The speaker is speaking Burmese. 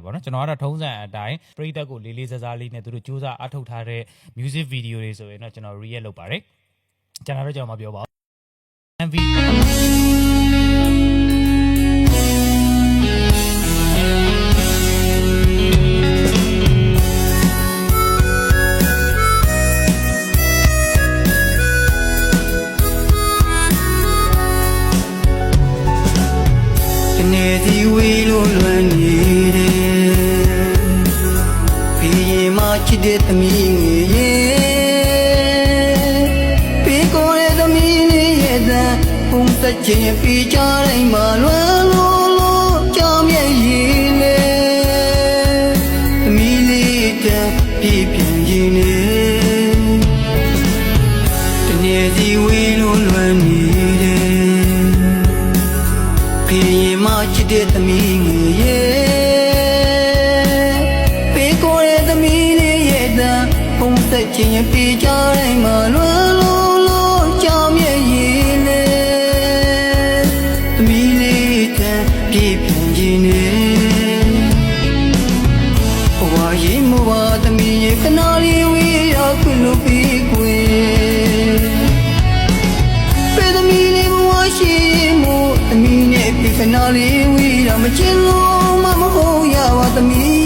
ပေါ့နော်ကျွန်တော်ကတော့ထုံးစံအတိုင်းပရိသတ်ကိုလေးလေးစားစားလေးနဲ့သူတို့စူးစမ်းအထောက်ထားတဲ့ music video တွေဆိုရင်တော့ကျွန်တော် react လုပ်ပါတယ်ကျွန်တော်တော့မပြောပါဘူး MV နေစီဝေးလို့လွမ်းနေတယ်ဘီရင်မချစ်တဲ့သမီးငယ်ရဲ့ဘေးကိုရဲ့သမီးလေးရဲ့တန်ပုံစံချင်းပြီးကြတိုင်းမှာလွမ်းလို့ကြောင်ရဲ့ရည်လေသမီးလေးတန်ပြေးပြန်ရည်နေတနေစီဝေးလို့လွမ်းနေတယ်ဘီရင်မချစ်တဲ့သမီးငယ်ရဲ့ဘေးကိုရဲ့သမီးလေးရဲ့တန်ပုံစံချင်းပြီးကြတိုင်းမှာလွမ်းလို့ကြောင်ရဲ့ရည်လေသမီးလေးတန်ပြေးပြန်ရည်နေဘဝရင်မဝသမီးရဲ့ခဏလေးဝေးရခွလို့ပြီးကွယ်ပေသမီးလေးဘဝရှိမို့သမီးနဲ့ပြေခဏလေးဝေးရမချင်လို့မဟုတ်ရပါသမီး